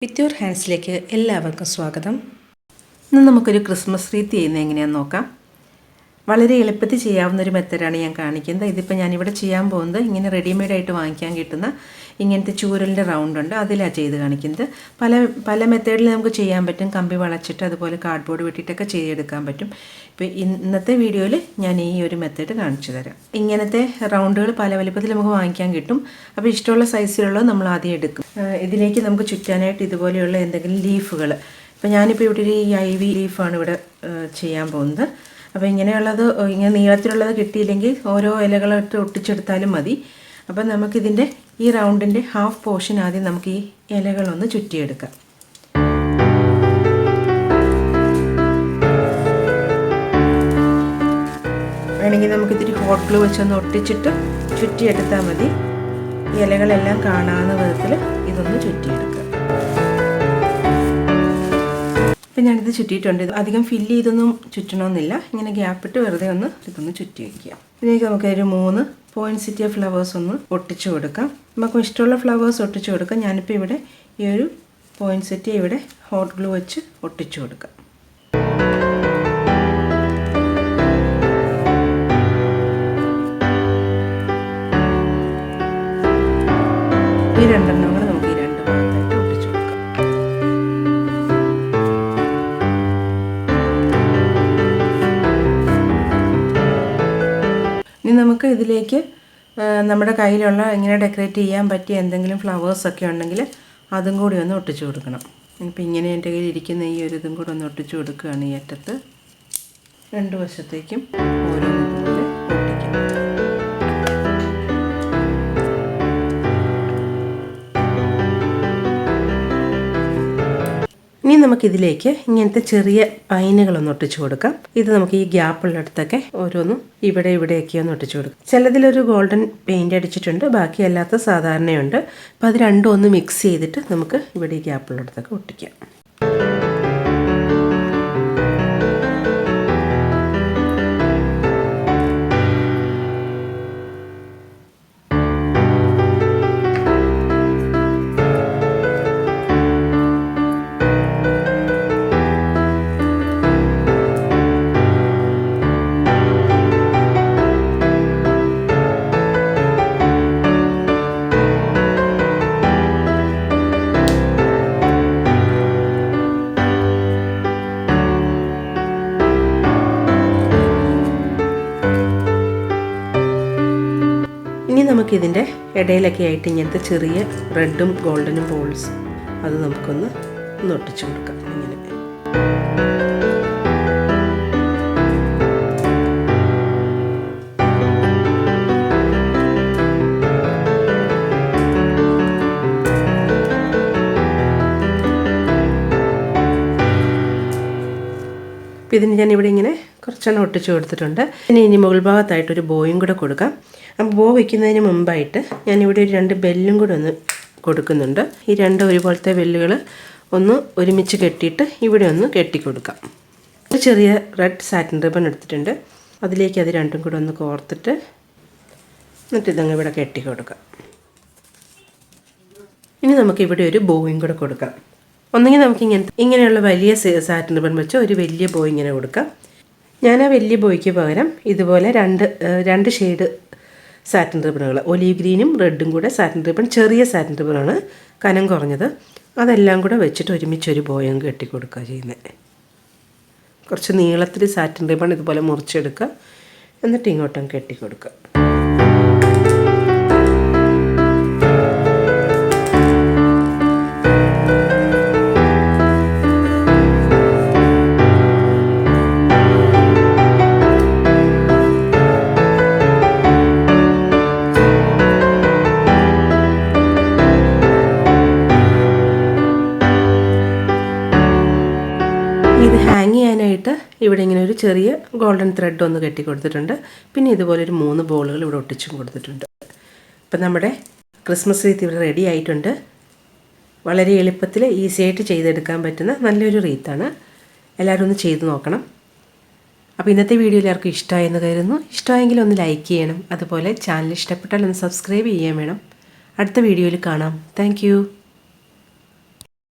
With your ഹാൻഡ്സിലേക്ക് എല്ലാവർക്കും സ്വാഗതം. ഇന്ന് നമുക്കൊരു ക്രിസ്മസ് റീത്ത് ചെയ്യുന്നത് എങ്ങനെയാണെന്ന് നോക്കാം. വളരെ എളുപ്പത്തിൽ ചെയ്യാവുന്ന ഒരു മെത്തേഡാണ് ഞാൻ കാണിക്കുന്നത്. ഇതിപ്പോൾ ഞാനിവിടെ ചെയ്യാൻ പോകുന്നത് ഇങ്ങനെ റെഡിമെയ്ഡായിട്ട് വാങ്ങിക്കാൻ കിട്ടുന്ന ഇങ്ങനത്തെ ചൂരലിൻ്റെ റൗണ്ടുണ്ട്, അതിലാണ് ചെയ്ത് കാണിക്കുന്നത്. പല മെത്തേഡിൽ നമുക്ക് ചെയ്യാൻ പറ്റും. കമ്പി വളച്ചിട്ട് അതുപോലെ കാർഡ്ബോർഡ് വെട്ടിയിട്ടൊക്കെ ചെയ്തെടുക്കാൻ പറ്റും. ഇപ്പോൾ ഇന്നത്തെ വീഡിയോയിൽ ഞാൻ ഈ ഒരു മെത്തേഡ് കാണിച്ചു തരാം. ഇങ്ങനത്തെ റൗണ്ടുകൾ പല വലുപ്പത്തിൽ നമുക്ക് വാങ്ങിക്കാൻ കിട്ടും. അപ്പോൾ ഇഷ്ടമുള്ള സൈസിലുള്ളത് നമ്മൾ ആദ്യം എടുക്കും. ഇതിലേക്ക് നമുക്ക് ചുറ്റാനായിട്ട് ഇതുപോലെയുള്ള എന്തെങ്കിലും ലീഫുകൾ, ഇപ്പോൾ ഞാനിപ്പോൾ ഇവിടെ ഒരു ഐവി ലീഫാണ് ഇവിടെ ചെയ്യാൻ പോകുന്നത്. അപ്പോൾ ഇങ്ങനെയുള്ളത്, ഇങ്ങനെ നീളത്തിലുള്ളത് കിട്ടിയില്ലെങ്കിൽ ഓരോ ഇലകളായിട്ട് ഒട്ടിച്ചെടുത്താലും മതി. അപ്പം നമുക്കിതിൻ്റെ ഈ റൗണ്ടിൻ്റെ ഹാഫ് പോർഷൻ ആദ്യം നമുക്ക് ഈ ഇലകളൊന്ന് ചുറ്റിയെടുക്കാം. വേണമെങ്കിൽ നമുക്കിതിരി ഹോട്ട് ഗ്ലൂ വെച്ചൊന്ന് ഒട്ടിച്ചിട്ട് ചുറ്റിയെടുത്താൽ മതി. ഈ ഇലകളെല്ലാം കാണാവുന്ന വിധത്തിൽ ഇതൊന്ന് ചുറ്റിയെടുക്കുക. ഇപ്പം ഞാനിത് ചുറ്റിയിട്ടുണ്ട്. അധികം ഫില്ല് ചെയ്തൊന്നും ചുറ്റണമെന്നില്ല. ഇങ്ങനെ ഗ്യാപ്പിട്ട് വെറുതെ ഇതൊന്ന് ചുറ്റി വയ്ക്കുക. ഇതിലേക്ക് നമുക്കൊരു 3 പോയിൻസെറ്റിയ ഫ്ലവേഴ്സ് ഒന്ന് ഒട്ടിച്ചു കൊടുക്കാം. നമുക്ക് ഇഷ്ടമുള്ള ഫ്ലവേഴ്സ് ഒട്ടിച്ചു കൊടുക്കാം. ഞാനിപ്പോൾ ഇവിടെ ഈ ഒരു പോയിൻസെറ്റിയ ഇവിടെ ഹോട്ട് ഗ്ലൂ വെച്ച് ഒട്ടിച്ചു കൊടുക്കാം. ഈ രണ്ടെണ്ണം കൂടെ നമുക്ക് ഈ രണ്ട് ഭാഗത്തായിട്ട് ഒട്ടിച്ചു കൊടുക്കാം. ഇനി നമുക്ക് ഇതിലേക്ക് നമ്മുടെ കയ്യിലുള്ള ഇങ്ങനെ ഡെക്കറേറ്റ് ചെയ്യാൻ പറ്റിയ എന്തെങ്കിലും ഫ്ലവേഴ്സൊക്കെ ഉണ്ടെങ്കിൽ അതും കൂടി ഒന്ന് ഒട്ടിച്ചു കൊടുക്കണം. ഇപ്പോൾ ഇങ്ങനെ എൻ്റെ കയ്യിൽ ഇരിക്കുന്ന ഈ ഒരു ഇതും കൂടെ ഒന്ന് ഒട്ടിച്ചു കൊടുക്കുകയാണ്. ഈ അറ്റത്ത് രണ്ട് വശത്തേക്കും ഓരോന്നും പോലെ ഒട്ടിക്കാം. ഇനി നമുക്കിതിലേക്ക് ഇങ്ങനത്തെ ചെറിയ പൈനുകളൊന്ന് ഒട്ടിച്ചു കൊടുക്കാം. ഇത് നമുക്ക് ഈ ഗ്യാപ്പുള്ളിടത്തൊക്കെ ഓരോന്നും ഇവിടെയൊക്കെ ഒന്ന് ഒട്ടിച്ചു കൊടുക്കാം. ചിലതിലൊരു ഗോൾഡൻ പെയിൻറ് അടിച്ചിട്ടുണ്ട്, ബാക്കി അല്ലാത്ത സാധാരണയുണ്ട്. അപ്പോൾ അത് രണ്ടും ഒന്ന് മിക്സ് ചെയ്തിട്ട് നമുക്ക് ഇവിടെ ഈ ഗ്യാപ്പുള്ളിടത്തൊക്കെ ഒട്ടിക്കാം. ഇനി നമുക്കിതിൻ്റെ ഇടയിലൊക്കെ ആയിട്ട് ഇങ്ങനത്തെ ചെറിയ റെഡും ഗോൾഡനും ബോൾസ് അത് നമുക്കൊന്ന് ഒട്ടിച്ചു കൊടുക്കാം. ഇങ്ങനെ അപ്പോൾ ഇതിന് ഞാനിവിടെ ഇങ്ങനെ കുറച്ചെണ്ണം ഒട്ടിച്ചു കൊടുത്തിട്ടുണ്ട്. ഇനി മുകൾ ഭാഗത്തായിട്ടൊരു ബോയും കൂടെ കൊടുക്കാം. അപ്പോൾ ബോ വയ്ക്കുന്നതിന് മുമ്പായിട്ട് ഞാനിവിടെ ഒരു 2 ബെല്ലും കൂടെ ഒന്ന് കൊടുക്കുന്നുണ്ട്. ഈ 2 ഒരുപോലത്തെ ബെല്ലുകൾ ഒന്ന് ഒരുമിച്ച് കെട്ടിയിട്ട് ഇവിടെ ഒന്ന് കെട്ടിക്കൊടുക്കാം. ഒരു ചെറിയ റെഡ് സാറ്റിൻ റിബൺ എടുത്തിട്ടുണ്ട്. അതിലേക്ക് അത് രണ്ടും കൂടെ ഒന്ന് കോർത്തിട്ട് എന്നിട്ട് ഇതങ്ങ് ഇവിടെ കെട്ടിക്കൊടുക്കാം. ഇനി നമുക്കിവിടെ ഒരു ബോയും കൂടെ കൊടുക്കാം. ഒന്നെങ്കിൽ നമുക്ക് ഇങ്ങനെയുള്ള വലിയ സാറ്റിൻ റിബൺ വെച്ച് ഒരു വലിയ ബോ ഇങ്ങനെ കൊടുക്കാം. ഞാൻ ആ വലിയ ബോയ്ക്ക് പകരം ഇതുപോലെ രണ്ട് ഷെയ്ഡ് സാറ്റിൻ റിബണുകൾ, ഒലീവ് ഗ്രീനും റെഡും കൂടെ സാറ്റിൻ റിബൺ, ചെറിയ സാറ്റിൻ റിബണാണ്, കനം കുറഞ്ഞത്. അതെല്ലാം കൂടെ വെച്ചിട്ട് ഒരുമിച്ചൊരു ബോയും കെട്ടിക്കൊടുക്കുക ചെയ്യുന്നത്. കുറച്ച് നീളത്തിൽ സാറ്റിൻ റിബൺ ഇതുപോലെ മുറിച്ചെടുക്കുക, എന്നിട്ട് ഇങ്ങോട്ടും കെട്ടിക്കൊടുക്കുക. ഇത് ഹാങ് ചെയ്യാനായിട്ട് ഇവിടെ ഇങ്ങനെ ഒരു ചെറിയ ഗോൾഡൻ ത്രെഡ് ഒന്ന് കെട്ടി കൊടുത്തിട്ടുണ്ട്. പിന്നെ ഇതുപോലെ ഒരു 3 ബോളുകൾ ഇവിടെ ഒട്ടിച്ചും കൊടുത്തിട്ടുണ്ട്. ഇപ്പം നമ്മുടെ ക്രിസ്മസ് റീത്ത് ഇവിടെ റെഡി ആയിട്ടുണ്ട്. വളരെ എളുപ്പത്തിൽ ഈസിയായിട്ട് ചെയ്തെടുക്കാൻ പറ്റുന്ന നല്ലൊരു റീത്താണ്. എല്ലാവരും ഒന്ന് ചെയ്ത് നോക്കണം. അപ്പോൾ ഇന്നത്തെ വീഡിയോ എല്ലാവർക്കും ഇഷ്ടമായെന്ന് കരുതുന്നു. ഇഷ്ടമായെങ്കിൽ ഒന്ന് ലൈക്ക് ചെയ്യണം. അതുപോലെ ചാനൽ ഇഷ്ടപ്പെട്ടാൽ ഒന്ന് സബ്സ്ക്രൈബ് ചെയ്യാൻ വേണം. അടുത്ത വീഡിയോയിൽ കാണാം. താങ്ക്